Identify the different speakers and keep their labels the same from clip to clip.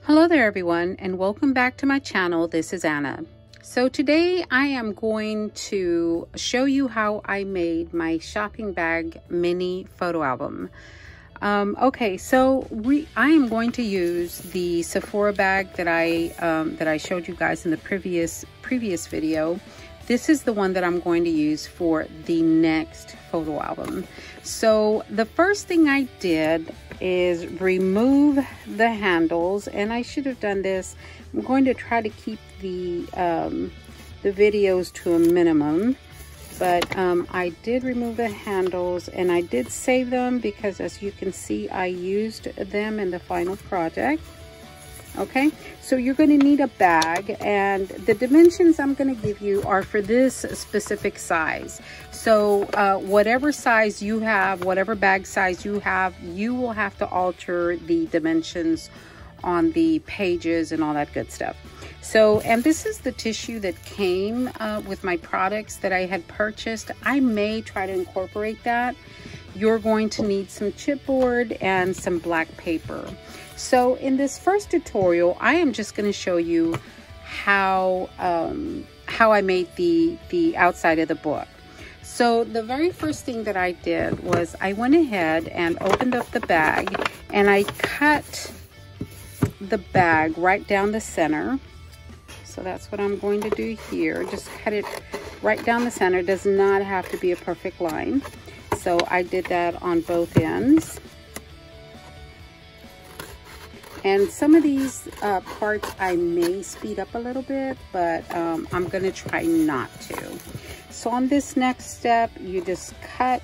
Speaker 1: Hello there everyone, and welcome back to my channel. This is Anna. So today I am going to show you how I made my shopping bag mini photo album. Okay, so I am going to use the Sephora bag that I showed you guys in the previous video. This is the one that I'm going to use for the next photo album. So the first thing I did is remove the handles, and I should have done this. I'm going to try to keep the videos to a minimum, but I did remove the handles and I did save them because, as you can see, I used them in the final project. Okay, so you're going to need a bag, and the dimensions I'm going to give you are for this specific size. So whatever size you have, whatever bag size you have, you will have to alter the dimensions on the pages and all that good stuff. So, and this is the tissue that came with my products that I had purchased. I may try to incorporate that. You're going to need some chipboard and some black paper. So in this first tutorial, I am just going to show you how I made the outside of the book. So the very first thing that I did was I went ahead and opened up the bag, and I cut the bag right down the center. So that's what I'm going to do here. Just cut it right down the center. It does not have to be a perfect line. So I did that on both ends. And some of these parts I may speed up a little bit, but I'm going to try not to. So on this next step, you just cut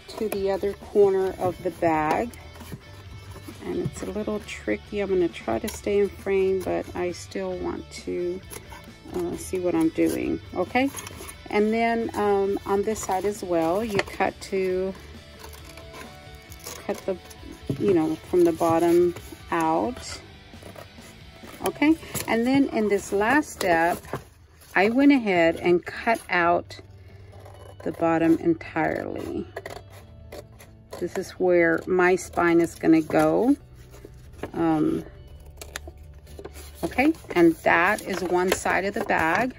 Speaker 1: to the other corner of the bag. And it's a little tricky. I'm going to try to stay in frame, but I still want to see what I'm doing. Okay. And then on this side as well, you cut the, you know, from the bottom out. Okay, and then in this last step, I went ahead and cut out the bottom entirely. This is where my spine is going to go. Okay, and that is one side of the bag.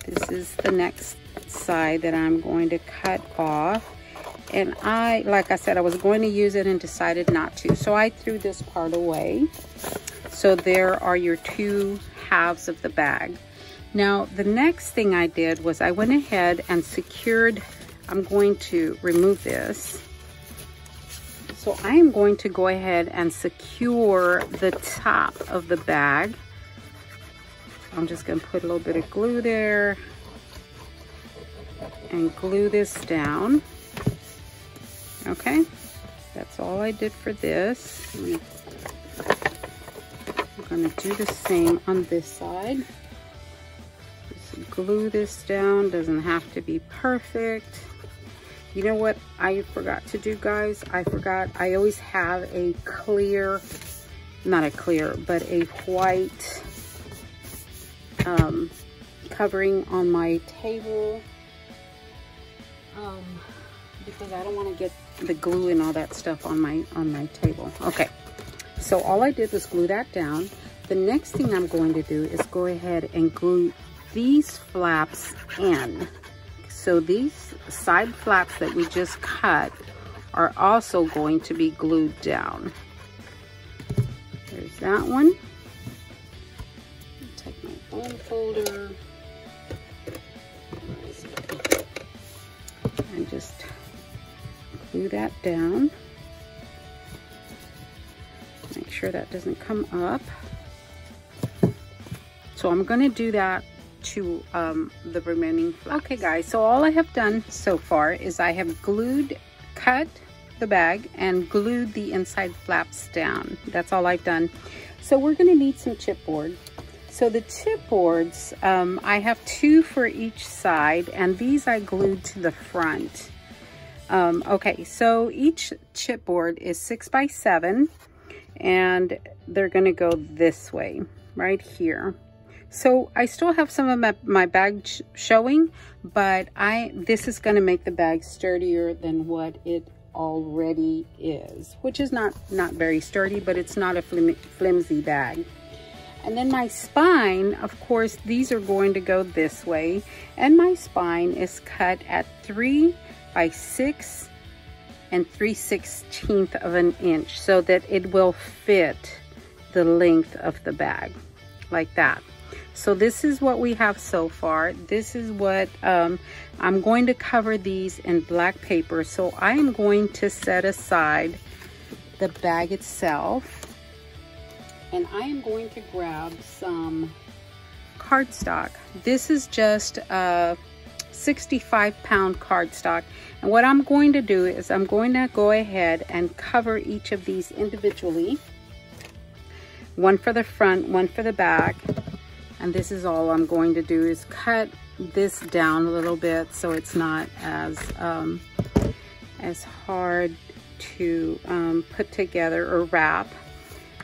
Speaker 1: This is the next side that I'm going to cut off. And like I said, I was going to use it and decided not to. So I threw this part away. So there are your two halves of the bag. Now, the next thing I did was I went ahead and secured, I'm going to remove this. So I am going to go ahead and secure the top of the bag. I'm just going to put a little bit of glue there and glue this down. Okay, that's all I did for this. I'm going to do the same on this side. Just glue this down. Doesn't have to be perfect. You know what I forgot to do, guys? I always have a clear, not a clear, but a white covering on my table. Because I don't want to get the glue and all that stuff on my table. Okay, so all I did was glue that down. The next thing I'm going to do is go ahead and glue these flaps in. So these side flaps that we just cut are also going to be glued down. There's that one. Take my bone folder and just glue that down. Make sure that doesn't come up. So I'm going to do that to the remaining flaps. Okay guys, so all I have done so far is I have cut the bag and glued the inside flaps down. That's all I've done. So we're going to need some chipboard. So the chipboards, I have two for each side, and these I glued to the front. Okay, so each chipboard is 6 by 7, and they're going to go this way, right here. So I still have some of my bag showing, but this is going to make the bag sturdier than what it already is, which is not very sturdy, but it's not a flimsy bag. And then my spine, of course, these are going to go this way, and my spine is cut at 3 by 6 and 3/16 of an inch so that it will fit the length of the bag like that. So this is what we have so far. This is what I'm going to cover these in black paper. So I am going to set aside the bag itself, and I am going to grab some cardstock. This is just a 65-pound cardstock, and what I'm going to do is I'm going to go ahead and cover each of these individually, one for the front, one for the back. And this is all I'm going to do is cut this down a little bit so it's not as hard to put together or wrap.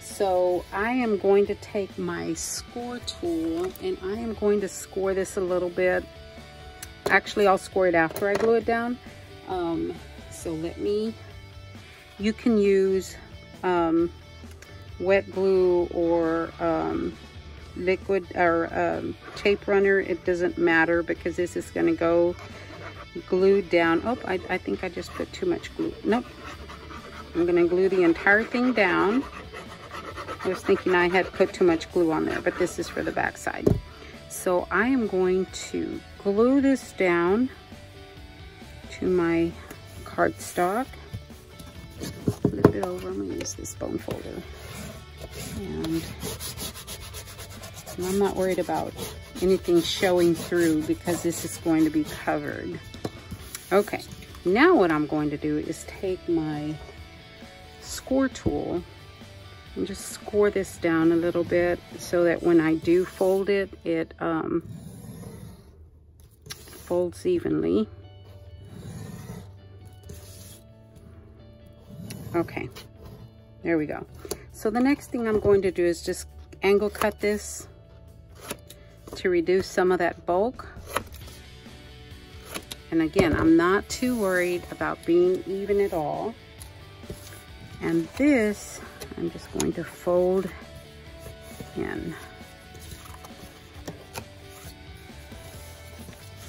Speaker 1: So I am going to take my score tool and I am going to score this a little bit. Actually, I'll score it after I glue it down. So you can use wet glue or liquid or tape runner. It doesn't matter because this is going to go glued down. Oh, I think I just put too much glue. Nope. I'm going to glue the entire thing down. I was thinking I had put too much glue on there, but this is for the back side. So I am going to glue this down to my cardstock. Flip it over. I'm going to use this bone folder. And I'm not worried about anything showing through because this is going to be covered. Okay, now what I'm going to do is take my score tool and just score this down a little bit so that when I do fold it, it folds evenly. Okay, there we go. So the next thing I'm going to do is just angle cut this to reduce some of that bulk. And again, I'm not too worried about being even at all. And this, I'm just going to fold in.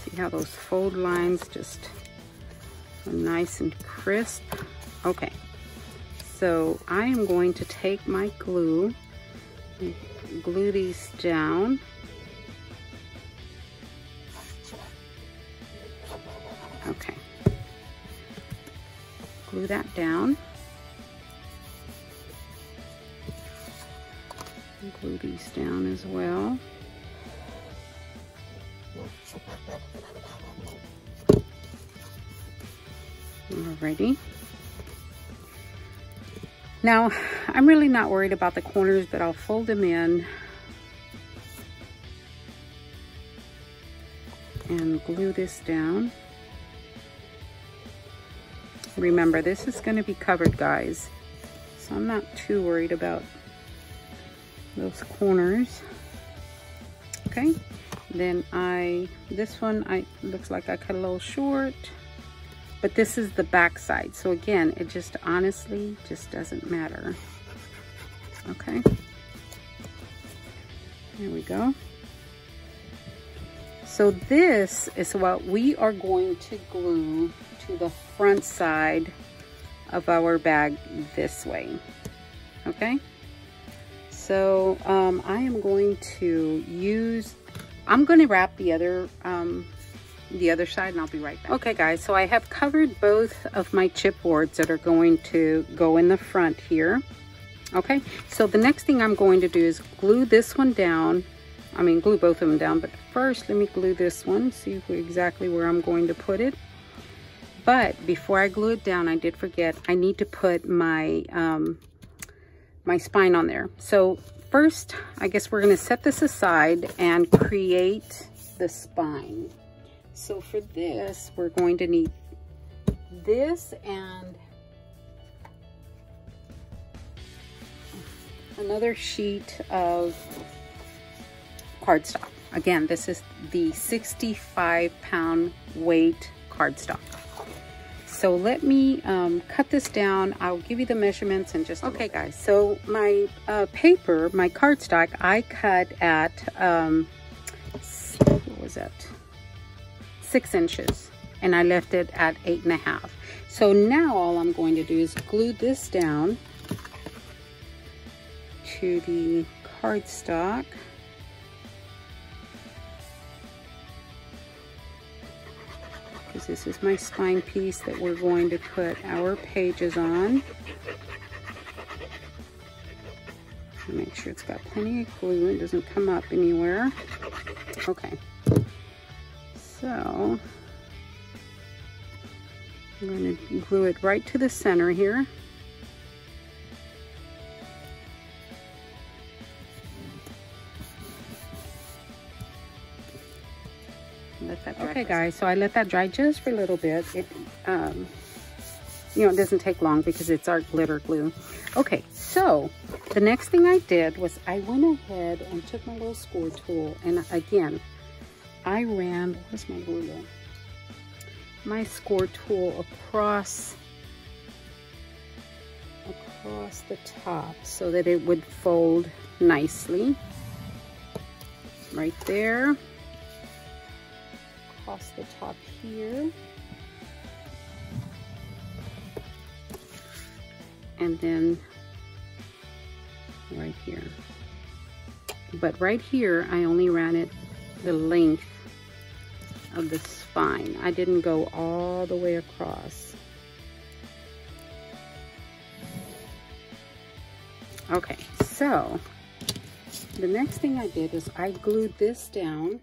Speaker 1: See how those fold lines just are nice and crisp? Okay, so I am going to take my glue and glue these down. Okay, glue that down. And glue these down as well. Alrighty. Now, I'm really not worried about the corners, but I'll fold them in and glue this down. Remember, this is going to be covered, guys, so I'm not too worried about those corners. Okay, then this one looks like I cut a little short, but this is the back side, so again, it just honestly just doesn't matter. Okay, there we go. So this is what we are going to glue to the front side of our bag this way. Okay, so I am going to I'm going to wrap the other side and I'll be right back. Okay guys, so I have covered both of my chipboards that are going to go in the front here. Okay, so the next thing I'm going to do is glue this one down. I mean, glue both of them down, but first let me glue this one, see exactly where I'm going to put it. But before I glue it down, I did forget, I need to put my my spine on there. So first, I guess we're going to set this aside and create the spine. So for this, we're going to need this and another sheet of cardstock. Again, this is the 65-pound weight cardstock. so let me cut this down. I'll give you the measurements in just a okay, guys. So my paper, my cardstock, I cut at what was that? 6 inches, and I left it at 8.5. So now all I'm going to do is glue this down to the cardstock. Because this is my spine piece that we're going to put our pages on. Make sure it's got plenty of glue, it doesn't come up anywhere. Okay, so I'm going to glue it right to the center here. Let that dry. Okay, guys, so I let that dry just for a little bit. It you know, it doesn't take long because it's our glitter glue. Okay, so the next thing I did was I went ahead and took my little score tool, and again I ran, where's my ruler? My score tool across the top so that it would fold nicely. Right there. Across the top here. And then right here. But right here, I only ran it the length of the spine. I didn't go all the way across. Okay, so the next thing I did is I glued this down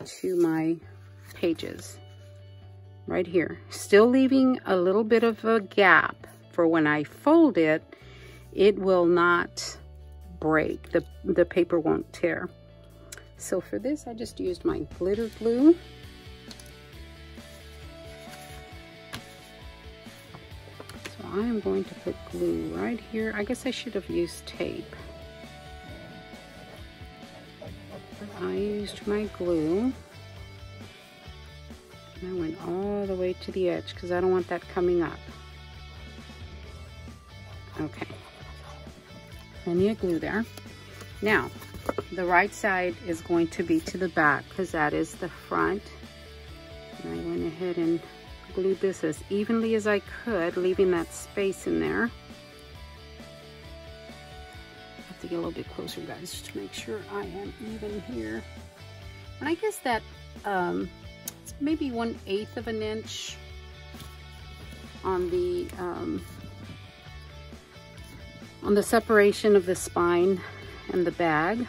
Speaker 1: to my pages right here, still leaving a little bit of a gap for when I fold it, it will not break, the paper won't tear. So for this, I just used my glitter glue. So I am going to put glue right here. I guess I should have used tape. I used my glue. And I went all the way to the edge because I don't want that coming up. Okay. Plenty of glue there. Now, the right side is going to be to the back because that is the front. And I went ahead and glued this as evenly as I could, leaving that space in there. I have to get a little bit closer, guys, just to make sure I am even here. And I guess that it's maybe 1/8 of an inch on the separation of the spine and the bag.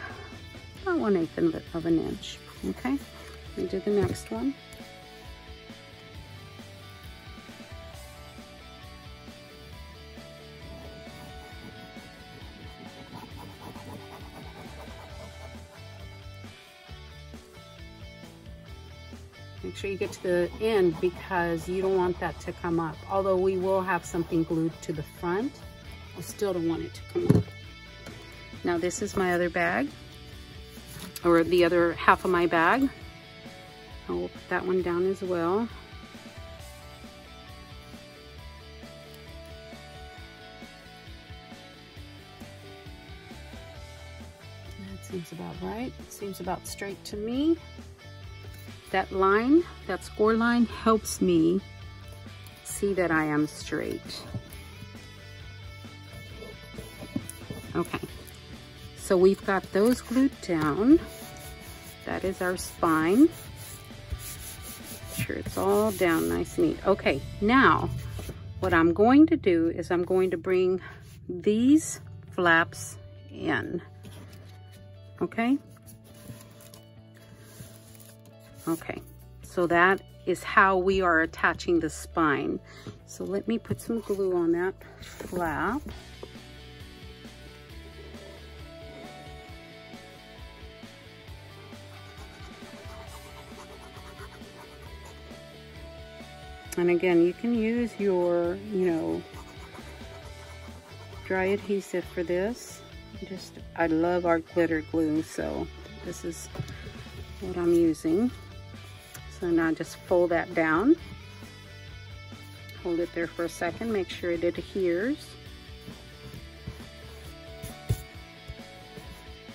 Speaker 1: About 1/8 of an inch. Okay, we do the next one. Make sure you get to the end because you don't want that to come up. Although we will have something glued to the front, I still don't want it to come up. Now this is my other bag, or the other half of my bag. I will put that one down as well. That seems about right. It seems about straight to me. That line, that score line, helps me see that I am straight. Okay, so we've got those glued down. That is our spine. Make sure it's all down nice and neat. Okay, now what I'm going to do is I'm going to bring these flaps in. Okay? Okay, so that is how we are attaching the spine. So let me put some glue on that flap. And again, you can use your, dry adhesive for this. I love our glitter glue, so this is what I'm using. So now just fold that down. Hold it there for a second, make sure it adheres.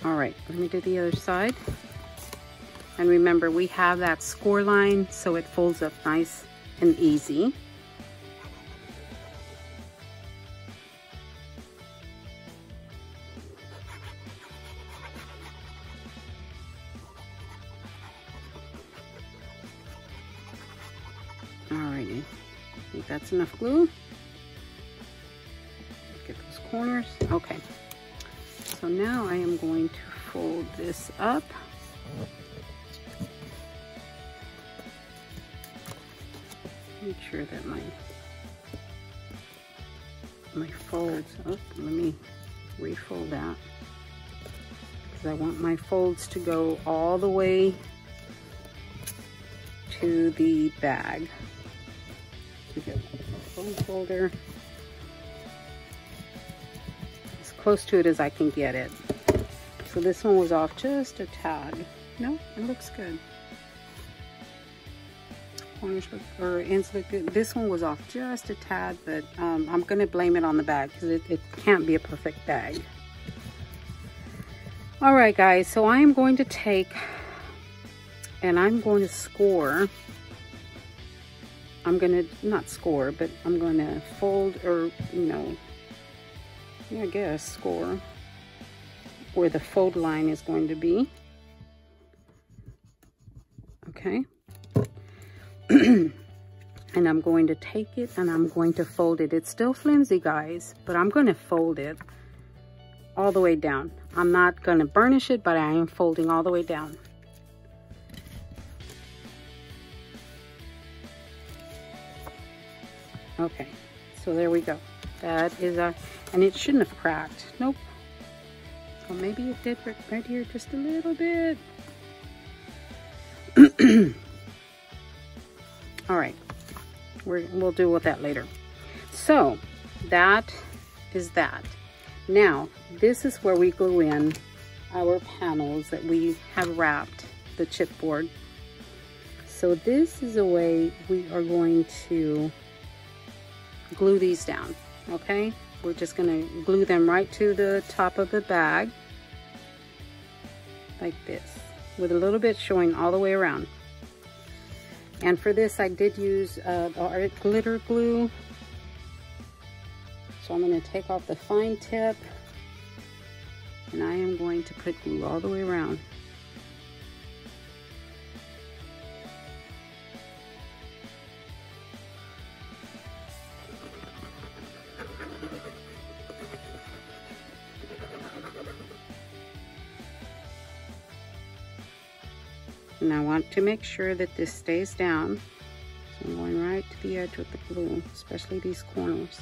Speaker 1: All right, let me do the other side. And remember, we have that score line, so it folds up nice and easy. Alrighty, I think that's enough glue. Get those corners. Okay, so now I am going to fold this up. Make sure that my folds, oh, let me refold that, because I want my folds to go all the way to the bag. Get the fold folder as close to it as I can get it. So this one was off just a tad. No, it looks good. Corners look, or ends look good. This one was off just a tad, but I'm gonna blame it on the bag because it can't be a perfect bag. All right, guys, so I am going to take and I'm going to score. I'm gonna not score, but I'm gonna fold, or I guess score where the fold line is going to be. Okay. And I'm going to take it and I'm going to fold it. It's still flimsy, guys, but I'm going to fold it all the way down. I'm not going to burnish it, but I am folding all the way down. Okay, so there we go. That is and it shouldn't have cracked. Nope. So maybe it did right here just a little bit. All right, we'll deal with that later. So that is that. Now, this is where we glue in our panels that we have wrapped the chipboard. So this is a way we are going to glue these down, okay? We're just gonna glue them right to the top of the bag, like this, with a little bit showing all the way around. And for this, I did use Art Glitter Glue. So I'm gonna take off the fine tip, and I am going to put glue all the way around. And I want to make sure that this stays down. So I'm going right to the edge with the glue, especially these corners.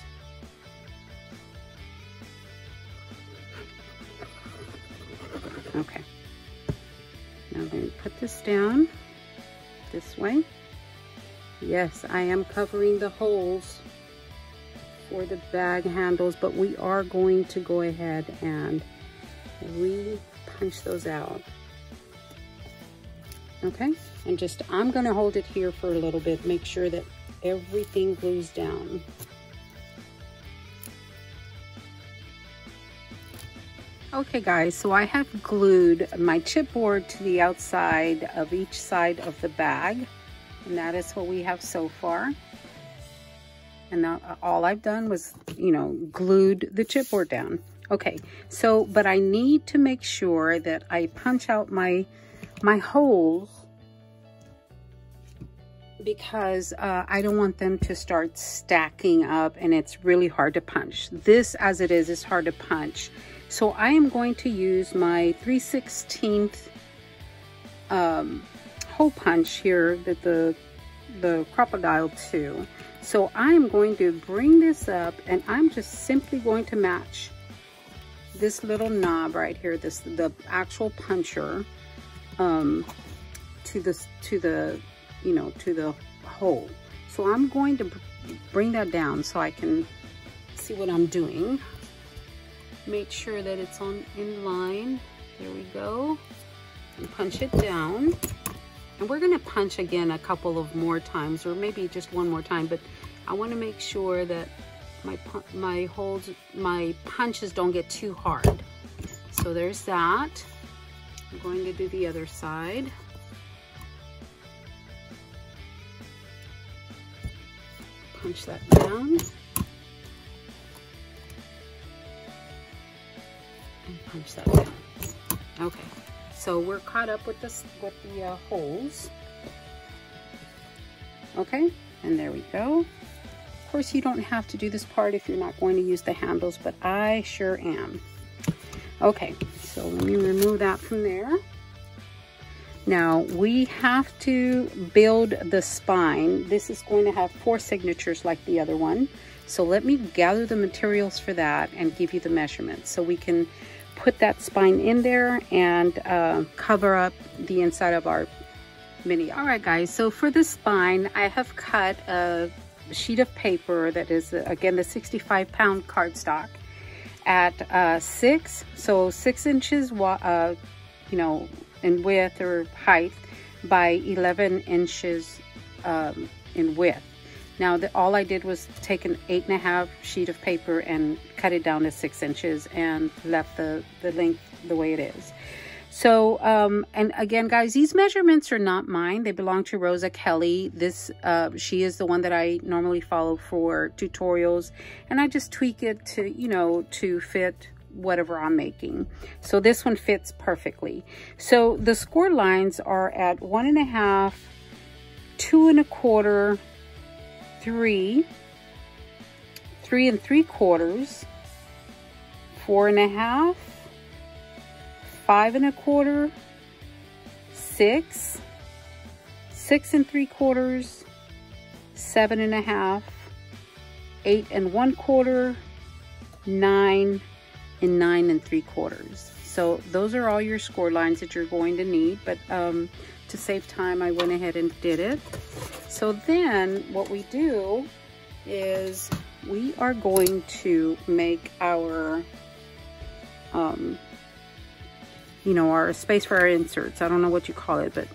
Speaker 1: Okay. Now I'm going to put this down this way. Yes, I am covering the holes for the bag handles, but we are going to go ahead and re-punch those out. Okay, and I'm gonna hold it here for a little bit, make sure that everything glues down. Okay guys, so I have glued my chipboard to the outside of each side of the bag, and that is what we have so far. And now all I've done was, glued the chipboard down. Okay, so, but I need to make sure that I punch out my holes, because I don't want them to start stacking up and it's really hard to punch. This, as it is hard to punch. So I am going to use my 3/16 hole punch here, that the Crop-A-Dile 2. So I'm going to bring this up and I'm just simply going to match this little knob right here, the actual puncher, to the hole. So I'm going to bring that down so I can see what I'm doing. Make sure that it's in line. There we go. And punch it down. And we're gonna punch again a couple of more times, or maybe just one more time, but I want to make sure that my punches don't get too hard. So there's that. I'm going to do the other side. Punch that down. And punch that down. Okay, so we're caught up with the holes. Okay, and there we go. Of course, you don't have to do this part if you're not going to use the handles, but I sure am. Okay, so let me remove that from there. Now we have to build the spine. This is going to have 4 signatures like the other one. So let me gather the materials for that and give you the measurements so we can put that spine in there and cover up the inside of our mini. All right guys, so for the spine, I have cut a sheet of paper that is again the 65-pound cardstock at 6 inches you know, in width or height by 11 inches in width. Now all I did was take an 8.5 sheet of paper and cut it down to 6 inches and left the length the way it is. So, and again, guys, these measurements are not mine. They belong to Rosa Kelly. This, she is the one that I normally follow for tutorials, and I just tweak it to, you know, to fit whatever I'm making. So this one fits perfectly. So the score lines are at 1.5, 2 1/4, 3, 3 3/4, 4.5, 5 1/4, 6, 6 3/4, 7.5, 8 1/4, 9, and 9 3/4. So those are all your score lines that you're going to need, but to save time, I went ahead and did it. So then what we do is we are going to make our you know, our space for our inserts. I don't know what you call it, but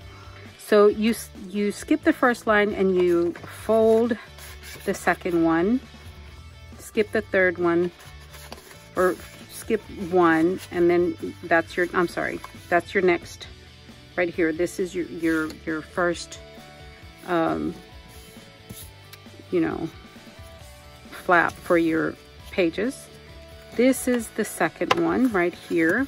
Speaker 1: so you skip the first line and you fold the second one, skip the third one, or skip one, and then that's your, I'm sorry, that's your next right here. This is your first you know, flap for your pages. This is the second one right here,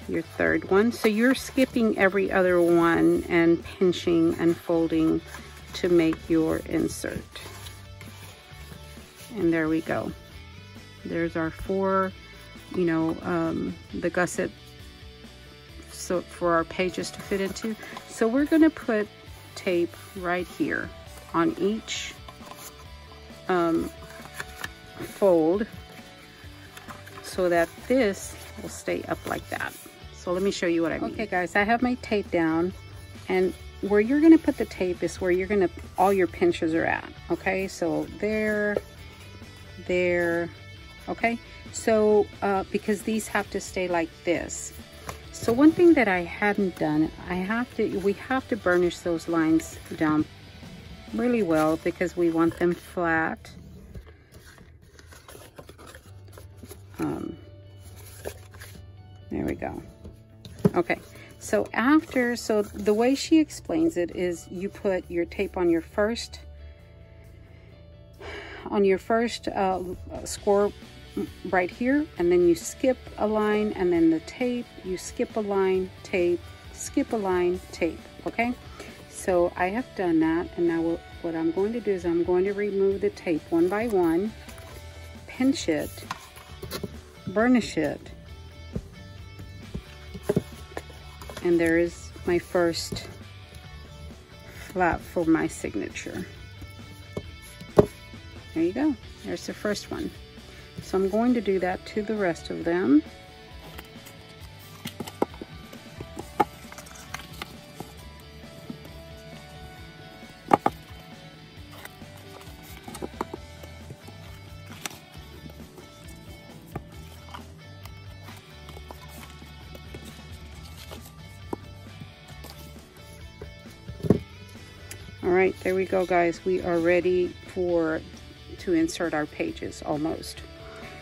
Speaker 1: your third one. So you're skipping every other one and pinching and folding to make your insert. And there we go. There's our 4, you know, the gusset so for our pages to fit into. So we're going to put tape right here on each fold so that this will stay up like that. So let me show you what I mean. Okay guys, I have my tape down, and where you're going to put the tape is where you're going to, all your pinches are at. Okay, so there, okay. So because these have to stay like this. So one thing that I hadn't done, we have to burnish those lines down really well because we want them flat. There we go. Okay, so the way she explains it is you put your tape on your first score right here, and then you skip a line, and then the tape, you skip a line, tape, skip a line, tape. Okay, so I have done that, and now what I'm going to do is I'm going to remove the tape one by one, pinch it, burnish it, and there is my first flap for my signature. There you go. There's the first one. So I'm going to do that to the rest of them. All right, there we go, guys. We are ready to insert our pages almost.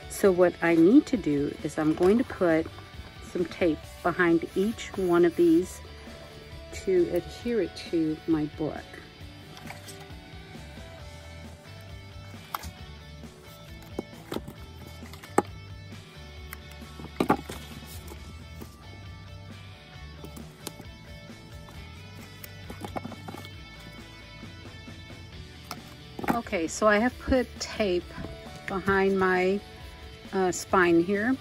Speaker 1: So what I need to do is I'm going to put some tape behind each one of these to adhere it to my book. Okay, so I have put tape behind my spine here,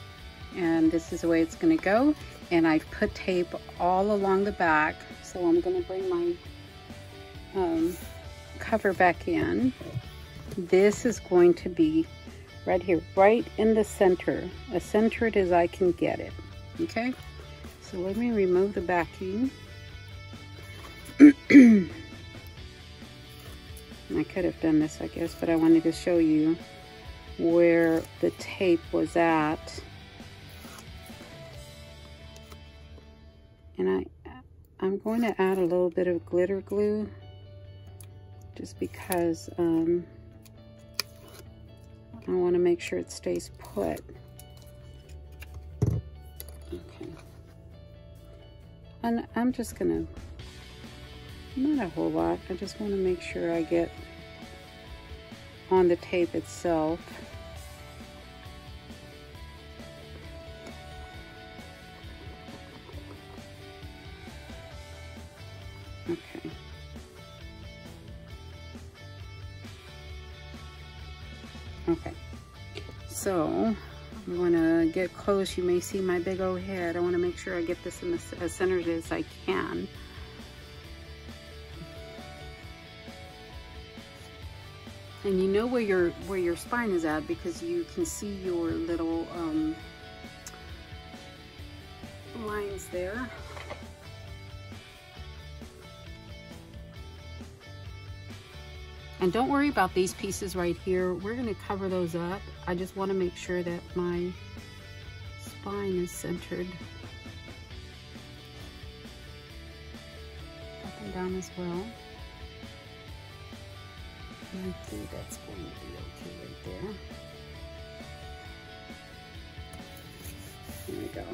Speaker 1: and this is the way it's going to go. And I've put tape all along the back, so I'm going to bring my cover back in. This is going to be right here, right in the center, as centered as I can get it. Okay, so let me remove the backing. I could have done this, I guess, but I wanted to show you where the tape was at. And I'm going to add a little bit of glitter glue just because I want to make sure it stays put. Okay. And I'm just going to, not a whole lot, I just want to make sure I get on the tape itself. Okay. Okay. So I'm going to get close. You may see my big old head. I want to make sure I get this in as centered as I can. And you know where your spine is at because you can see your little lines there. And don't worry about these pieces right here. We're going to cover those up. I just want to make sure that my spine is centered. Up and down as well. I think that's going to be okay right there. There we go.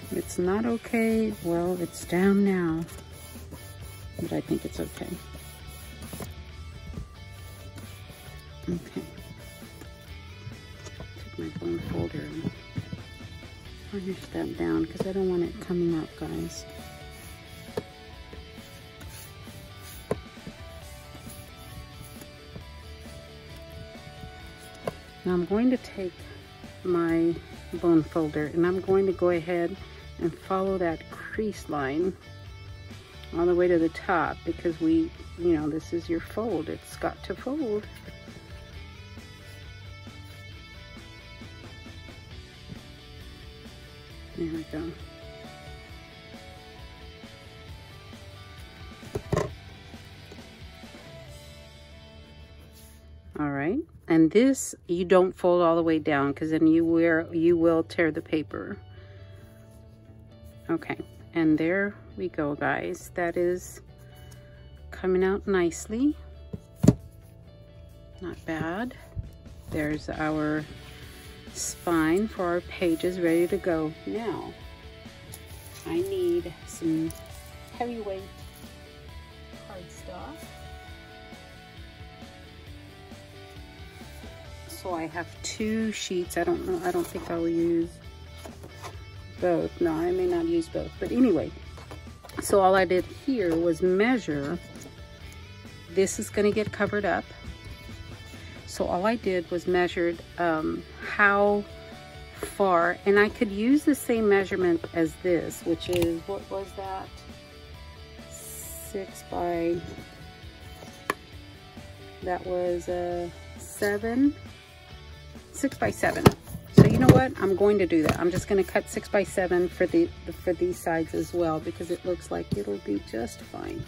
Speaker 1: If it's not okay, well, it's down now. But I think it's okay. Okay. Take my bone folder and varnish that down because I don't want it coming up, guys. Now I'm going to take my bone folder and I'm going to go ahead and follow that crease line all the way to the top because this is your fold. It's got to fold. There we go. All right, and this you don't fold all the way down because then you will tear the paper. Okay, and there we go, guys. That is coming out nicely. Not bad. There's our spine for our pages ready to go. Now, I need some heavyweight cardstock. So I have 2 sheets. I don't know. I don't think I'll use both. No, I may not use both. But anyway, so all I did here was measure. This is going to get covered up. So all I did was measured how far, and I could use the same measurement as this, which is, what was that? 6 by, that was 7, 6 by 7. So you know what? I'm going to do that. I'm just going to cut 6 by 7 for these sides as well because it looks like it'll be just fine.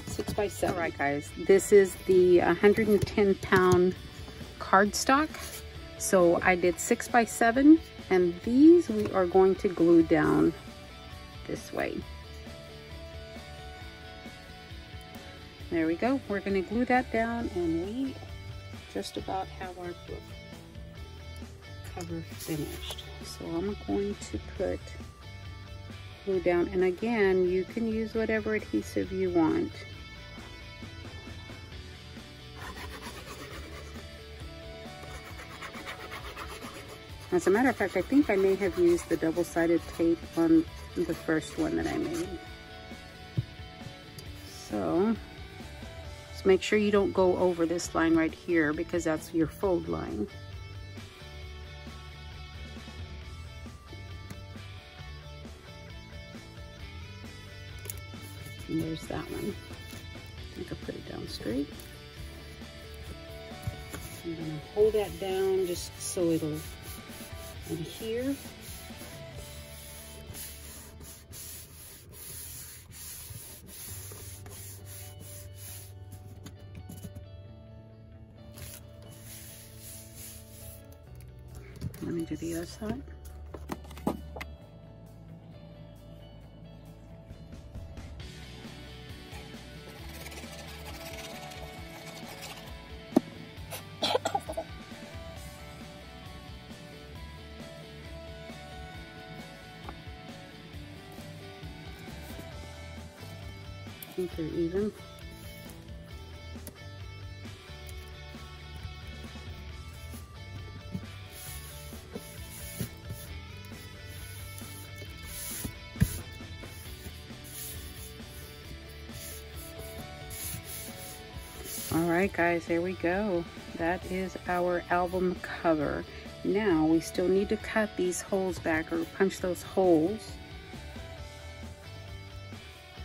Speaker 1: 6 by 7. All right, guys. This is the 110-pound cardstock. So I did 6 by 7, and these we are going to glue down this way. There we go. We're going to glue that down, and we just about have our book cover finished. So I'm going to put glue down, and again, you can use whatever adhesive you want. As a matter of fact, I think I may have used the double-sided tape on the first one that I made. So just make sure you don't go over this line right here, because that's your fold line. And there's that one. I think I'll put it down straight. I'm going to hold that down just so it'll adhere. Let me do the other side. I think they're even. All right, guys, there we go. That is our album cover. Now we still need to cut these holes back, or punch those holes.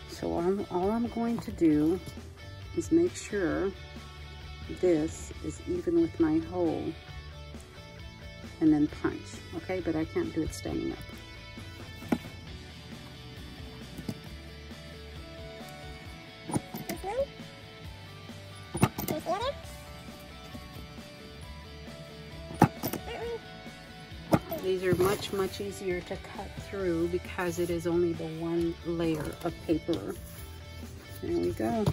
Speaker 1: So all I'm going to do is make sure this is even with my hole, and then punch, okay? But I can't do it standing up. These are much easier to cut through because it is only the one layer of paper. There we go.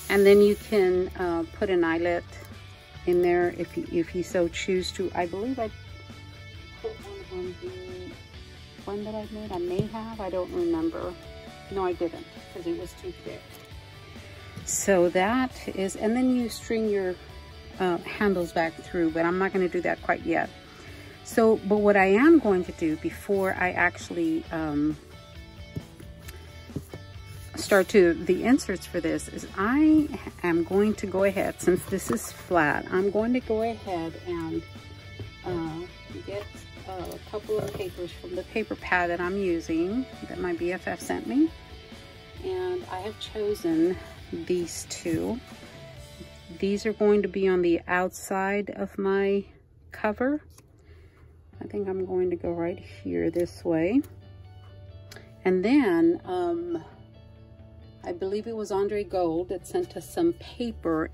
Speaker 1: And then you can put an eyelet in there if you so choose to. I believe I put one on the one that I made. I may have, I don't remember. No, I didn't, because it was too thick. So that is, and then you string your handles back through, but I'm not going to do that quite yet. So, but what I am going to do before I actually start to the inserts for this is I am going to go ahead, since this is flat, I'm going to go ahead and get a couple of papers from the paper pad that I'm using that my BFF sent me. And I have chosen these two. These are going to be on the outside of my cover. I think I'm going to go right here this way. And then I believe it was Andre Gold that sent us some paper,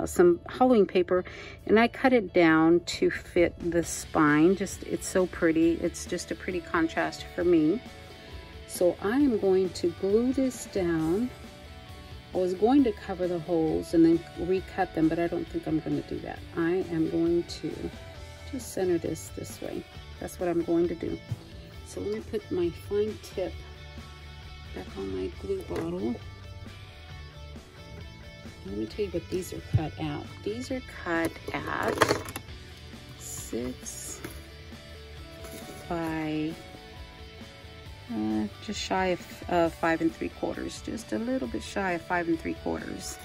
Speaker 1: some Halloween paper, and I cut it down to fit the spine. It's so pretty. It's just a pretty contrast for me. So I am going to glue this down. I was going to cover the holes and then recut them, but I don't think I'm going to do that. I am going to just center this way. That's what I'm going to do. So let me put my fine tip back on my glue bottle. Let me tell you what these are cut at. These are cut at 6 by just shy of 5 3/4, just a little bit shy of 5 3/4.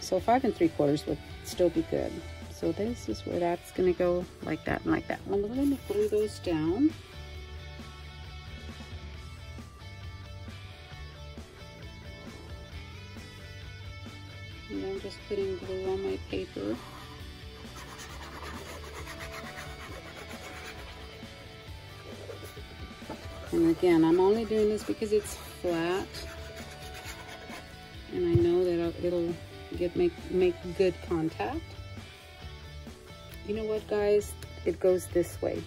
Speaker 1: So 5 3/4 would still be good. So this is where that's going to go, like that and like that. I'm going to glue those down. And I'm just putting glue on my paper. And again, I'm only doing this because it's flat, and I know that it'll make good contact. You know what, guys? It goes this way,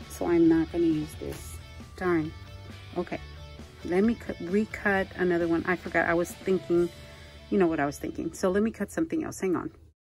Speaker 1: so I'm not going to use this. Darn. Okay. let me recut another one. I forgot. I was thinking, you know what I was thinking. So let me cut something else. Hang on.